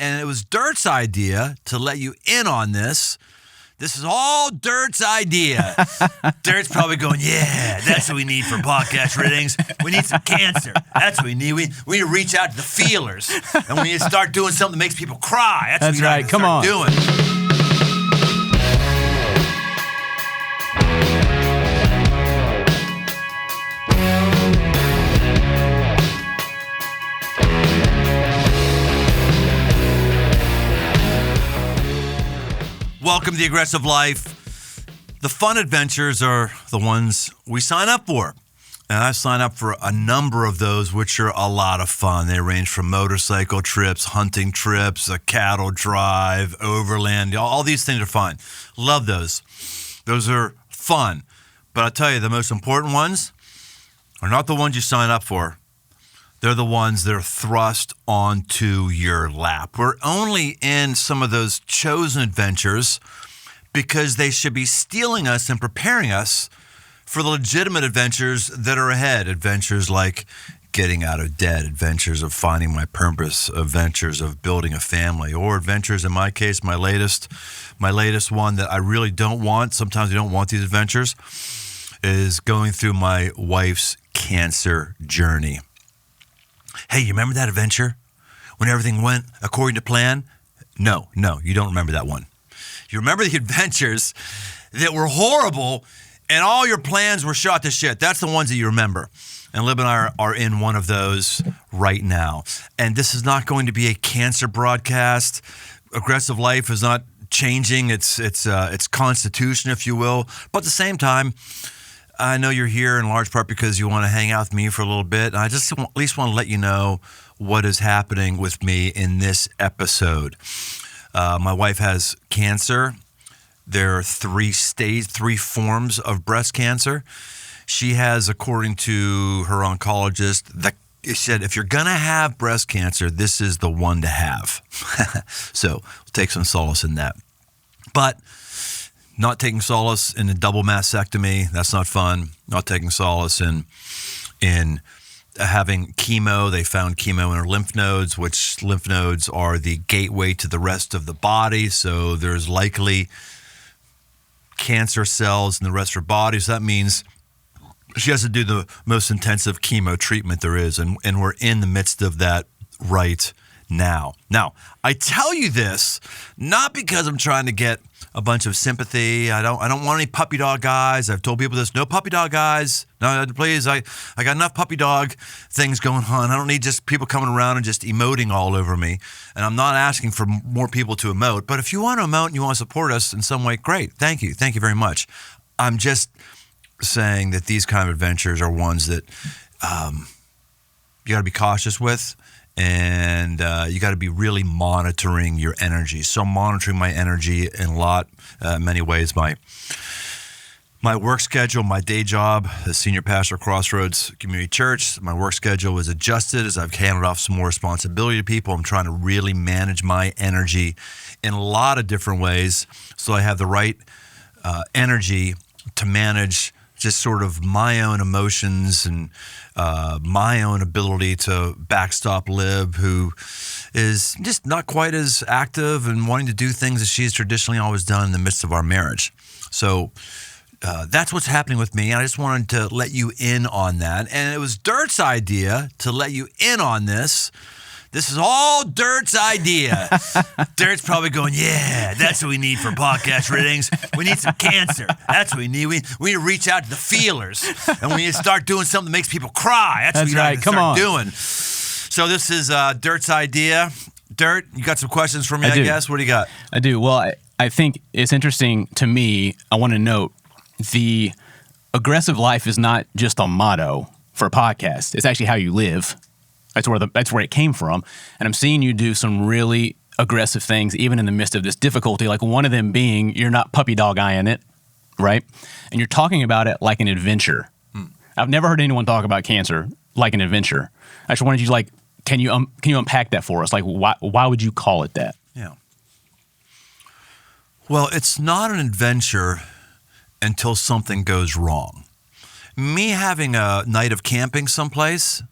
And it was Dirt's idea to let you in on this. This is all Dirt's idea. Dirt's probably going, yeah, that's what we need for podcast ratings. We need some cancer. That's what we need. We need to reach out to the feelers. And we need to start doing something that makes people cry. That's what we need to start doing. Welcome to The Aggressive Life. The fun adventures are the ones we sign up for. And I've signed up for a number of those, which are a lot of fun. They range from motorcycle trips, hunting trips, a cattle drive, overland. All these things are fun. Love those. Those are fun. But I'll tell you, the most important ones are not the ones you sign up for. They're the ones that are thrust onto your lap. We're only in some of those chosen adventures because they should be steeling us and preparing us for the legitimate adventures that are ahead. Adventures like getting out of debt, adventures of finding my purpose, adventures of building a family, or adventures, in my case, my latest one that I really don't want. Sometimes I don't want these adventures, is going through my wife's cancer journey. Hey, you remember that adventure when everything went according to plan? No, you don't remember that one. You remember the adventures that were horrible and all your plans were shot to shit. That's the ones that you remember. And Lib and I are in one of those right now. And this is not going to be a cancer broadcast. Aggressive Life is not changing its constitution, if you will. But at the same time, I know you're here in large part because you want to hang out with me for a little bit. And I just at least want to let you know what is happening with me in this episode. My wife has cancer. There are three forms of breast cancer. She has, according to her oncologist, she said, if you're going to have breast cancer, this is the one to have. So we'll take some solace in that. But not taking solace in a double mastectomy, that's not fun. Not taking solace in having chemo. They found chemo in her lymph nodes, which lymph nodes are the gateway to the rest of the body. So there's likely cancer cells in the rest of her body. So that means she has to do the most intensive chemo treatment there is. And we're in the midst of that right now. Now, I tell you this not because I'm trying to get a bunch of sympathy. I don't want any puppy dog guys. I've told people this, no puppy dog guys. No, please, I got enough puppy dog things going on. I don't need just people coming around and just emoting all over me. And I'm not asking for more people to emote. But if you want to emote and you want to support us in some way, great. Thank you. Thank you very much. I'm just saying that these kind of adventures are ones that you got to be cautious with. And you got to be really monitoring your energy. So I'm monitoring my energy in many ways. My work schedule, my day job as senior pastor at Crossroads Community Church, my work schedule was adjusted as I've handed off some more responsibility to people. I'm trying to really manage my energy in a lot of different ways so I have the right energy to manage just sort of my own emotions and my own ability to backstop Lib, who is just not quite as active and wanting to do things as she's traditionally always done in the midst of our marriage. So that's what's happening with me. And I just wanted to let you in on that. And it was Dirt's idea to let you in on this. This is all Dirt's idea. Dirt's probably going, yeah, that's what we need for podcast ratings. We need some cancer. That's what we need. We need to reach out to the feelers. And we need to start doing something that makes people cry. That's what we need to start doing. So this is Dirt's idea. Dirt, you got some questions for me, I guess? What do you got? I do. Well, I think it's interesting to me. I want to note the aggressive life is not just a motto for a podcast. It's actually how you live. That's where it came from. And I'm seeing you do some really aggressive things, even in the midst of this difficulty, like one of them being you're not puppy dog eyeing it, right? And you're talking about it like an adventure. I've never heard anyone talk about cancer like an adventure. I just wanted you to can you unpack that for us? Like, why would you call it that? Yeah. Well, it's not an adventure until something goes wrong. Me having a night of camping someplace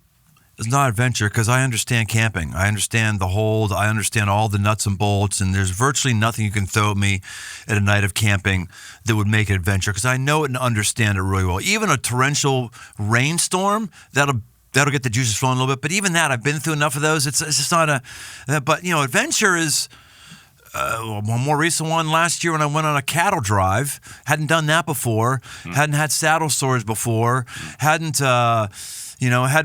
is not adventure because I understand camping. I understand the hold. I understand all the nuts and bolts, and there's virtually nothing you can throw at me at a night of camping that would make it adventure because I know it and understand it really well. Even a torrential rainstorm, that'll get the juices flowing a little bit. But even that, I've been through enough of those. It's just not but, adventure is one more recent one last year when I went on a cattle drive. Hadn't done that before. Hadn't had saddle sores before. Hadn't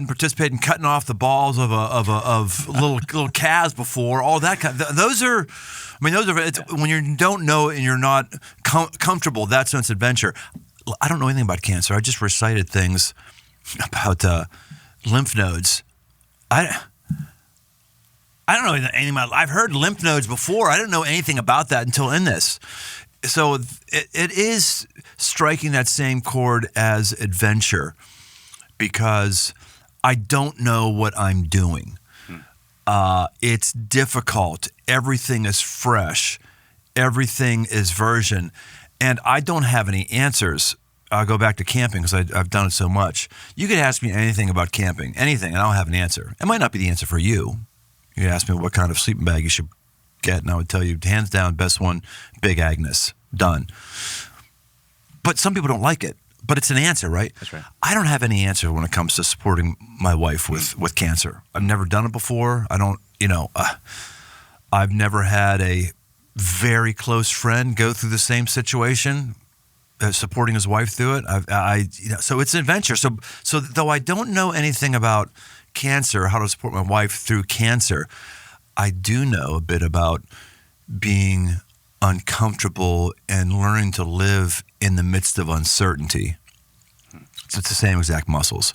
participated in cutting off the balls of little calves before. All that those are when you don't know and you're not comfortable. That's when it's adventure. I don't know anything about cancer. I just recited things about lymph nodes. I don't know anything about. I've heard lymph nodes before. I didn't know anything about that until in this. So it is striking that same chord as adventure. Because I don't know what I'm doing. It's difficult. Everything is fresh. Everything is version. And I don't have any answers. I'll go back to camping because I've done it so much. You could ask me anything about camping, anything, and I don't have an answer. It might not be the answer for you. You could ask me what kind of sleeping bag you should get, and I would tell you, hands down, best one, Big Agnes. Done. But some people don't like it. But it's an answer, right? That's right. I don't have any answer when it comes to supporting my wife with cancer. I've never done it before. I don't, I've never had a very close friend go through the same situation, supporting his wife through it. So it's an adventure. So though I don't know anything about cancer, how to support my wife through cancer, I do know a bit about being uncomfortable and learning to live in the midst of uncertainty. So it's the same exact muscles,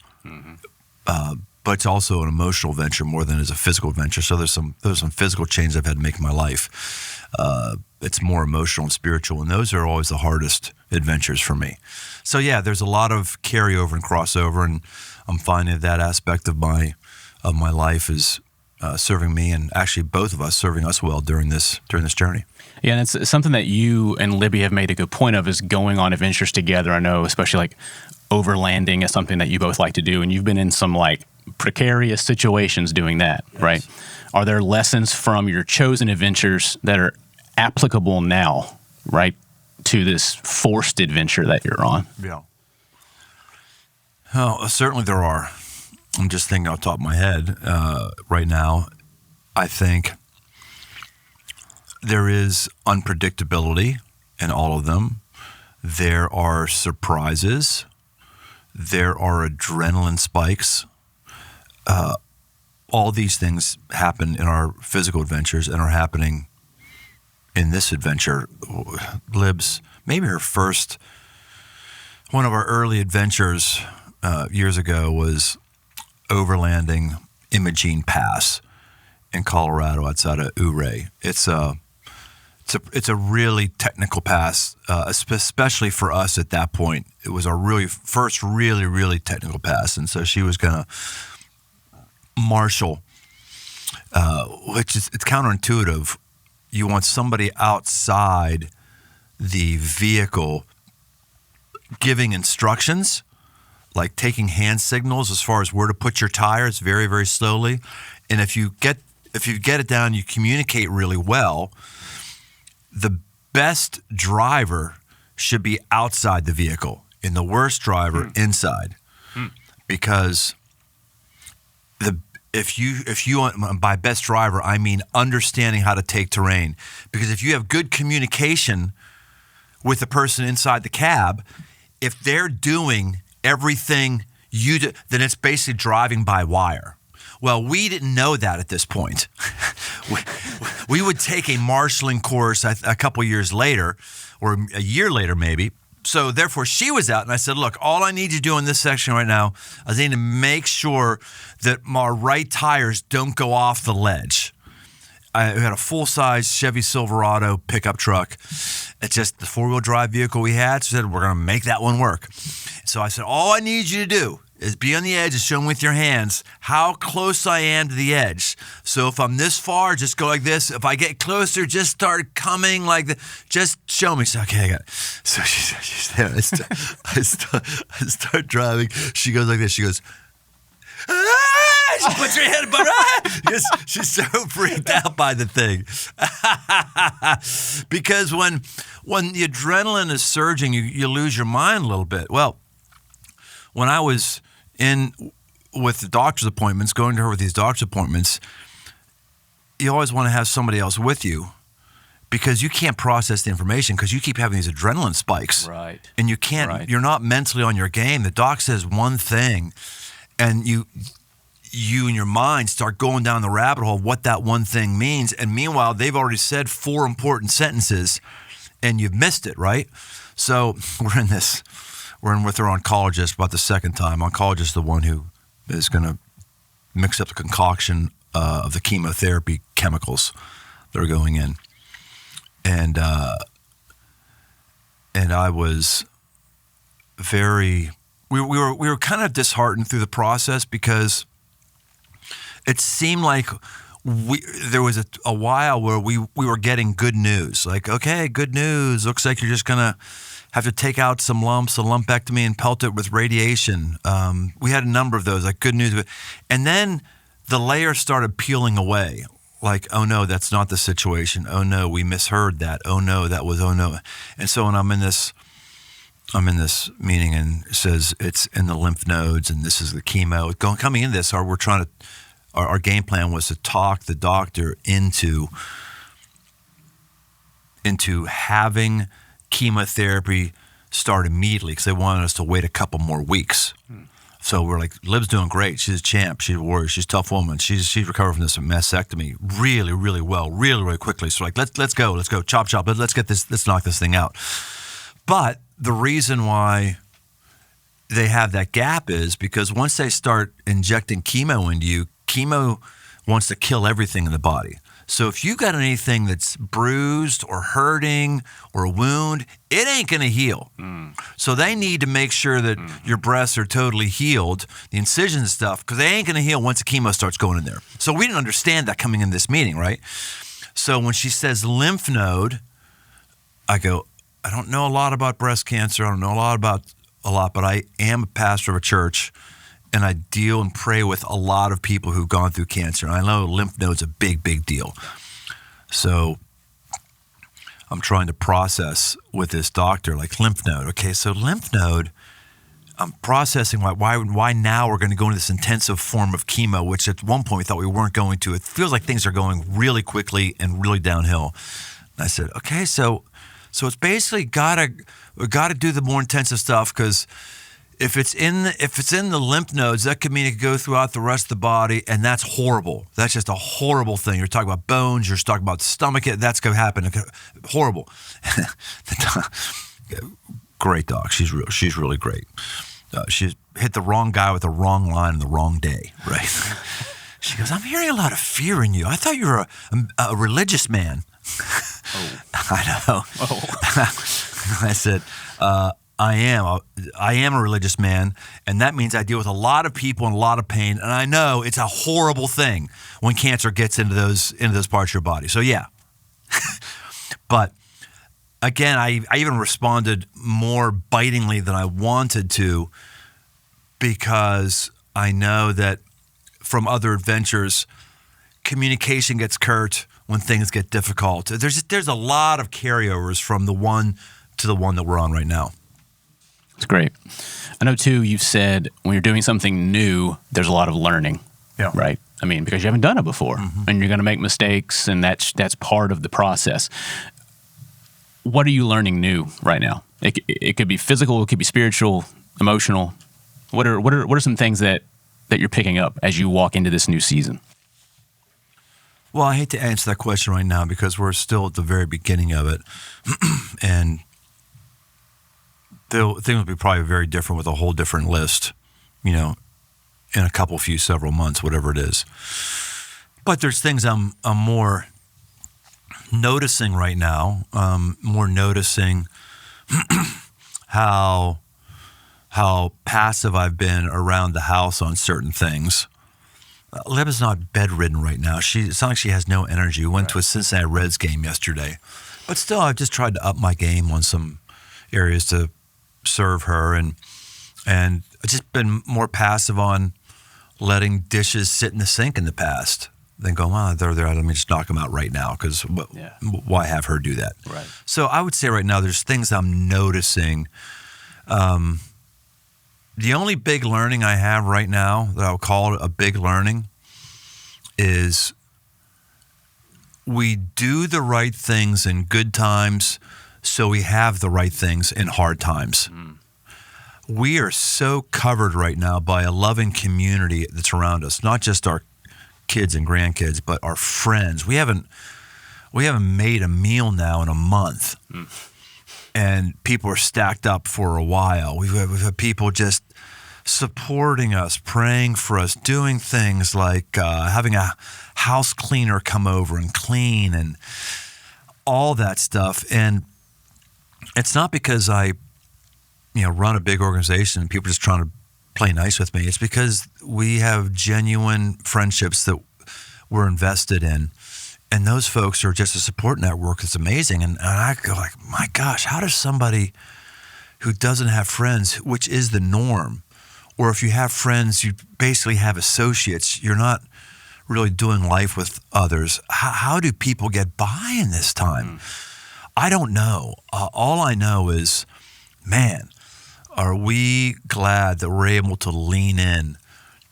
but it's also an emotional venture more than it is a physical venture. So there's some physical changes I've had to make in my life. It's more emotional and spiritual, and those are always the hardest adventures for me. So yeah, there's a lot of carryover and crossover, and I'm finding that aspect of my life is serving me, and actually both of us serving us well during this journey. Yeah, and it's something that you and Libby have made a good point of is going on adventures together. I know, especially like overlanding is something that you both like to do, and you've been in some like precarious situations doing that, yes. Right? Are there lessons from your chosen adventures that are applicable now, right, to this forced adventure that you're on? Yeah. Oh, certainly there are. I'm just thinking off the top of my head right now. I think there is unpredictability in all of them. There are surprises. There are adrenaline spikes. All these things happen in our physical adventures and are happening in this adventure. Lib's, maybe one of our early adventures years ago was overlanding Imogene Pass in Colorado outside of Ouray. It's a really technical pass, especially for us at that point. It was our first really technical pass, and so she was going to marshal, it's counterintuitive. You want somebody outside the vehicle giving instructions, like taking hand signals as far as where to put your tires very, very slowly. And if you get it down, you communicate really well. The best driver should be outside the vehicle, and the worst driver inside, because if you by best driver I mean understanding how to take terrain, because if you have good communication with the person inside the cab, if they're doing everything you do, then it's basically driving by wire. Well, we didn't know that at this point. We would take a marshalling course a couple years later, or a year later maybe. So therefore, she was out, and I said, look, all I need you to do in this section right now is I need to make sure that my right tires don't go off the ledge. I had a full-size Chevy Silverado pickup truck. It's just the four-wheel drive vehicle we had. So I said, we're going to make that one work. So I said, all I need you to do is be on the edge and show me with your hands how close I am to the edge. So if I'm this far, just go like this. If I get closer, just start coming like this. Just show me. So, okay, I got it. So I start driving. She goes like this. She goes, ah! She puts her head above she's so freaked out by the thing. Because when the adrenaline is surging, you lose your mind a little bit. Well, when I was in with the doctor's appointments, going to her with these doctor's appointments, you always want to have somebody else with you because you can't process the information because you keep having these adrenaline spikes. Right. And you can't, you're not mentally on your game. The doc says one thing and you in your mind start going down the rabbit hole of what that one thing means. And meanwhile, they've already said 4 important sentences and you've missed it, right? So we're in with our oncologist about the second time. Oncologist is the one who is going to mix up the concoction of the chemotherapy chemicals that are going in. And I was very, we were kind of disheartened through the process because it seemed like there was a while where we were getting good news. Like, okay, good news. Looks like you're just going to have to take out some lumps, a lumpectomy, and pelt it with radiation. We had a number of those, like good news. And then the layers started peeling away. Like, oh no, that's not the situation. Oh no, we misheard that. Oh no, that was, oh no. And so when I'm in this meeting and it says it's in the lymph nodes and this is the chemo. Coming in this, our game plan was to talk the doctor into having chemotherapy start immediately because they wanted us to wait a couple more weeks. So we're like, Liv's doing great. She's a champ. She's a warrior. She's a tough woman. She's recovered from this mastectomy really, really well, really, really quickly. So like, let's go, chop. Let's knock this thing out. But the reason why they have that gap is because once they start injecting chemo into you, chemo wants to kill everything in the body. So if you got anything that's bruised or hurting or a wound, it ain't going to heal. So they need to make sure that your breasts are totally healed, the incisions and stuff, because they ain't going to heal once the chemo starts going in there. So we didn't understand that coming in this meeting, right? So when she says lymph node, I go, I don't know a lot about breast cancer. I don't know a lot, but I am a pastor of a church. And I deal and pray with a lot of people who've gone through cancer. And I know lymph node's a big, big deal. So I'm trying to process with this doctor, like lymph node. Okay, so lymph node, I'm processing why now we're going to go into this intensive form of chemo, which at one point we thought we weren't going to. It feels like things are going really quickly and really downhill. And I said, okay, so it's basically we gotta do the more intensive stuff because if it's in the lymph nodes, that could mean it could go throughout the rest of the body, and that's horrible. That's just a horrible thing. You're talking about bones. You're talking about stomach. That's going to happen. Horrible. Great doc. She's really great. She hit the wrong guy with the wrong line on the wrong day. Right. She goes, I'm hearing a lot of fear in you. I thought you were a religious man. Oh. I know. Oh. I said, I am a religious man, and that means I deal with a lot of people and a lot of pain, and I know it's a horrible thing when cancer gets into those parts of your body. So yeah. But again, I even responded more bitingly than I wanted to because I know that from other adventures, communication gets curt when things get difficult. There's a lot of carryovers from the one to the one that we're on right now. It's great. I know, too, you've said when you're doing something new, there's a lot of learning, right? I mean, because you haven't done it before, and you're going to make mistakes, and that's part of the process. What are you learning new right now? It could be physical, it could be spiritual, emotional. What are some things that you're picking up as you walk into this new season? Well, I hate to answer that question right now because we're still at the very beginning of it, and things will be probably very different with a whole different list, in a several months, whatever it is. But there's things I'm more noticing right now, more noticing how passive I've been around the house on certain things. Lib is not bedridden right now. It's not like she has no energy. We went to a Cincinnati Reds game yesterday. But still, I've just tried to up my game on some areas to serve her and just been more passive on letting dishes sit in the sink in the past than going, well, they're there, let me just knock them out right now, because why have her do that? Right. So I would say right now there's things I'm noticing. The only big learning I have right now that I would call a big learning is we do the right things in good times, so we have the right things in hard times. We are so covered right now by a loving community that's around us, not just our kids and grandkids, but our friends. We haven't made a meal now in a month, and people are stacked up for a while. We've had people just supporting us, praying for us, doing things like having a house cleaner come over and clean and all that stuff. And it's not because I run a big organization and people are just trying to play nice with me. It's because we have genuine friendships that we're invested in. And those folks are just a support network. It's amazing. And I go like, my gosh, how does somebody who doesn't have friends, which is the norm, or if you have friends, you basically have associates, you're not really doing life with others. How do people get by in this time? I don't know. All I know is, man, are we glad that we're able to lean in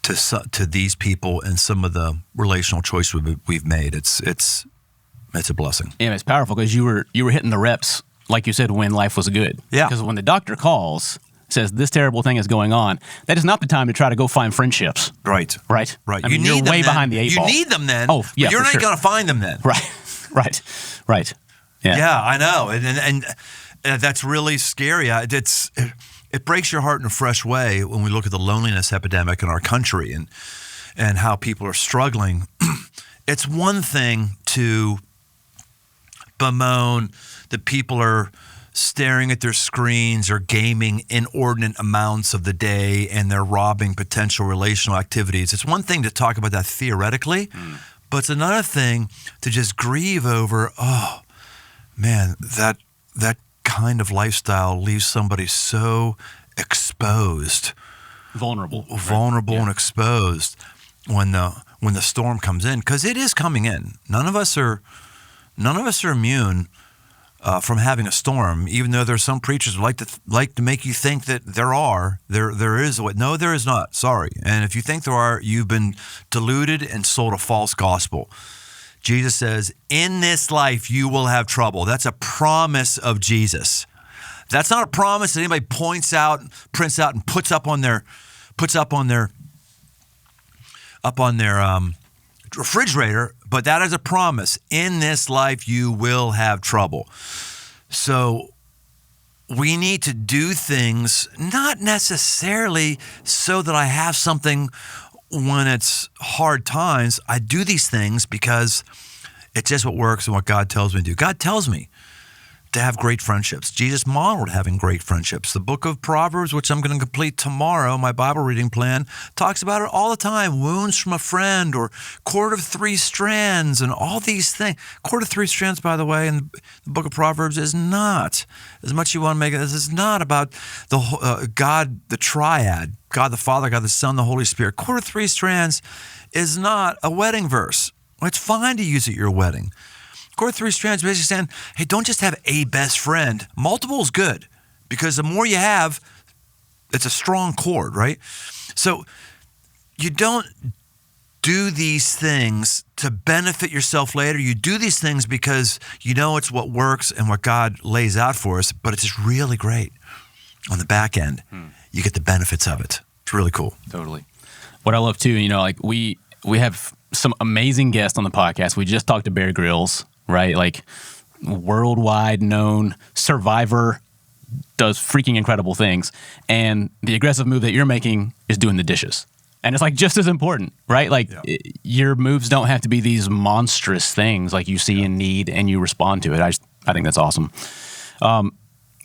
to these people and some of the relational choices we've made? It's a blessing. Yeah, it's powerful because you were hitting the reps, like you said, when life was good. Yeah. Because when the doctor calls, says this terrible thing is going on, that is not the time to try to go find friendships. Right. Right? Right. I mean, you're way behind the eight ball. You need them then. Oh, yeah, but you're for not sure. going to find them then. Right. Yeah. Yeah, I know. And that's really scary. It breaks your heart in a fresh way when we look at the loneliness epidemic in our country and how people are struggling. It's one thing to bemoan that people are staring at their screens or gaming inordinate amounts of the day and they're robbing potential relational activities. It's one thing to talk about that theoretically, but it's another thing to just grieve over, oh, man, that kind of lifestyle leaves somebody so exposed. Vulnerable. And exposed when the storm comes in, because it is coming in. None of us are immune from having a storm, even though there's some preachers who like to make you think that there is. No, there is not. Sorry. And if you think there are, you've been deluded and sold a false gospel. Jesus says, in this life you will have trouble. That's a promise of Jesus. That's not a promise that anybody prints out and puts up on their refrigerator, but that is a promise. In this life, you will have trouble. So we need to do things not necessarily so that I have something when it's hard times. I do these things because it's just what works and what God tells me to do. God tells me to have great friendships. Jesus modeled having great friendships. The book of Proverbs, which I'm going to complete tomorrow, my Bible reading plan, talks about it all the time. Wounds from a friend, or cord of three strands, and all these things. Cord of three strands, by the way, in the book of Proverbs is not, as much as you want to make it, this is not about the God, the triad, God the Father, God the Son, the Holy Spirit. Cord of three strands is not a wedding verse. It's fine to use at your wedding. Cord of three strands basically saying, hey, don't just have a best friend. Multiple is good, because the more you have, it's a strong cord, right? So you don't do these things to benefit yourself later. You do these things because you know it's what works and what God lays out for us, but it's just really great. On the back end, you get the benefits of it. It's really cool. Totally. What I love too, like we have some amazing guests on the podcast. We just talked to Bear Grylls, right? Like worldwide known survivor, does freaking incredible things. And the aggressive move that you're making is doing the dishes. And it's like just as important, right? Like your moves don't have to be these monstrous things like you see in need and you respond to it. I think that's awesome.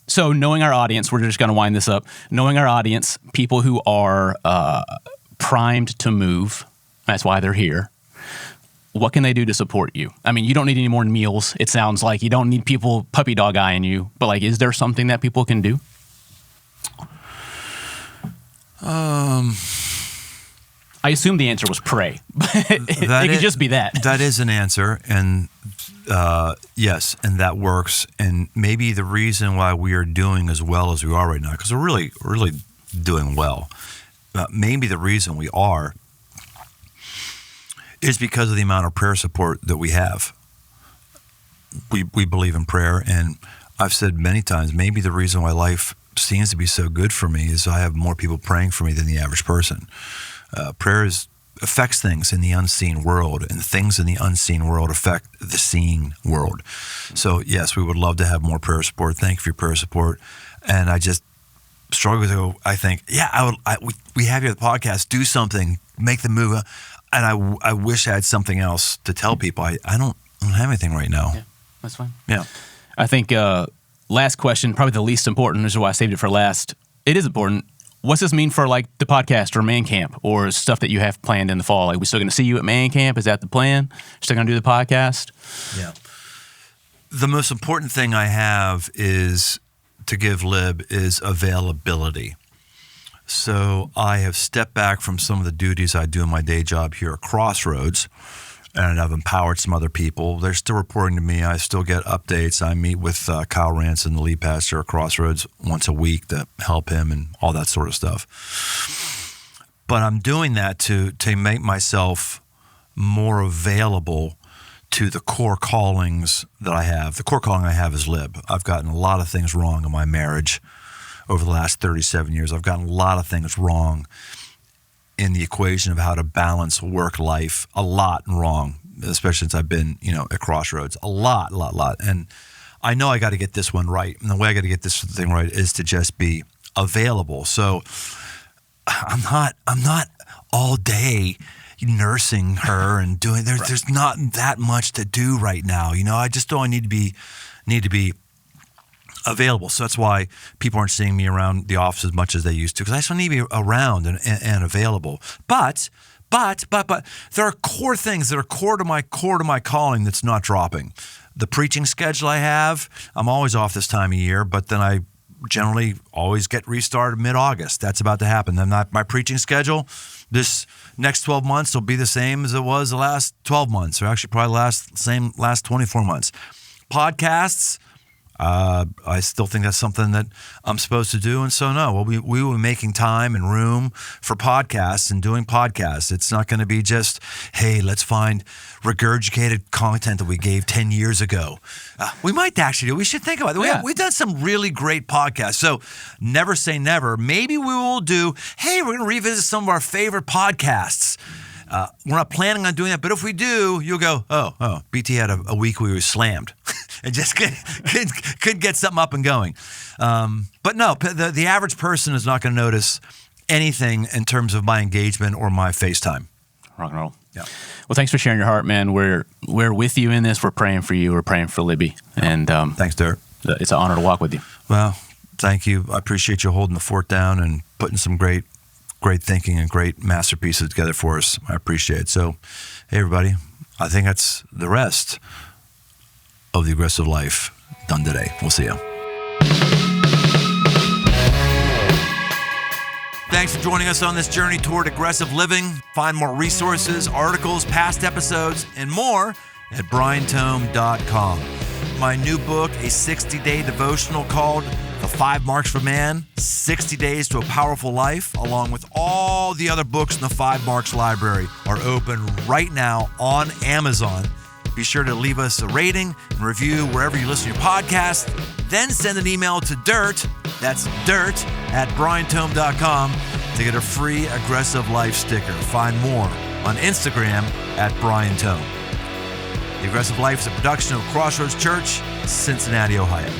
So knowing our audience, we're just going to wind this up. Knowing our audience, people who are primed to move, that's why they're here. What can they do to support you? I mean, you don't need any more meals. It sounds like you don't need people puppy dog eyeing you, but like, is there something that people can do? I assume the answer was pray. It could just be that. That is an answer, and yes, and that works. And maybe the reason why we are doing as well as we are right now, because we're really, really doing well. Maybe the reason we are is because of the amount of prayer support that we have. We believe in prayer, and I've said many times, maybe the reason why life seems to be so good for me is I have more people praying for me than the average person. Prayer affects things in the unseen world, and things in the unseen world affect the seeing world. So yes, we would love to have more prayer support. Thank you for your prayer support. And I just struggle to go, I think, we have you at the podcast, do something, make the move. And I wish I had something else to tell people. I don't have anything right now. Yeah, that's fine. Yeah. I think last question, probably the least important, this is why I saved it for last. It is important. What's this mean for like the podcast or Man Camp or stuff that you have planned in the fall? Like, we still going to see you at Man Camp? Is that the plan? Still going to do the podcast? Yeah. The most important thing I have is to give Lib is availability. So I have stepped back from some of the duties I do in my day job here at Crossroads, and I've empowered some other people. They're still reporting to me. I still get updates. I meet with Kyle Ranson, the lead pastor at Crossroads, once a week to help him and all that sort of stuff. But I'm doing that to make myself more available to the core callings that I have. The core calling I have is Lib. I've gotten a lot of things wrong in my marriage over the last 37 years. I've gotten a lot of things wrong in the equation of how to balance work life, a lot wrong, especially since I've been, at Crossroads, a lot. And I know I got to get this one right. And the way I got to get this thing right is to just be available. So I'm not all day nursing her and doing, there's not that much to do right now. I just don't need to be available. So that's why people aren't seeing me around the office as much as they used to, because I still need to be around and available. But there are core things that are core to my calling that's not dropping. The preaching schedule I have, I'm always off this time of year, but then I generally always get restarted mid-August. That's about to happen. Then my preaching schedule, this next 12 months will be the same as it was the last 12 months, or actually probably last 24 months. Podcasts, I still think that's something that I'm supposed to do. And so, no, we will be making time and room for podcasts and doing podcasts. It's not going to be just, hey, let's find regurgitated content that we gave 10 years ago. We might actually do. We should think about it. Yeah. We've done some really great podcasts. So never say never. Maybe we will do, hey, we're going to revisit some of our favorite podcasts. We're not planning on doing that, but if we do, you'll go, oh, BT had a week where he was slammed and just could get something up and going. But no, the average person is not going to notice anything in terms of my engagement or my FaceTime. Rock and roll. Yeah. Well, thanks for sharing your heart, man. We're with you in this. We're praying for you. We're praying for Libby. And thanks, Dirk. It's an honor to walk with you. Well, thank you. I appreciate you holding the fort down and putting some great thinking and great masterpieces together for us. I appreciate it. So, hey, everybody, I think that's the rest of the Aggressive Life done today. We'll see you. Thanks for joining us on this journey toward aggressive living. Find more resources, articles, past episodes, and more at briantome.com. My new book, a 60-day devotional called The 5 Marks for Man, 60 Days to a Powerful Life, along with all the other books in the 5 Marks library, are open right now on Amazon. Be sure to leave us a rating and review wherever you listen to your podcast. Then send an email to that's dirt at briantome.com to get a free Aggressive Life sticker. Find more on Instagram at Brian Tome. The Aggressive Life is a production of Crossroads Church, Cincinnati, Ohio.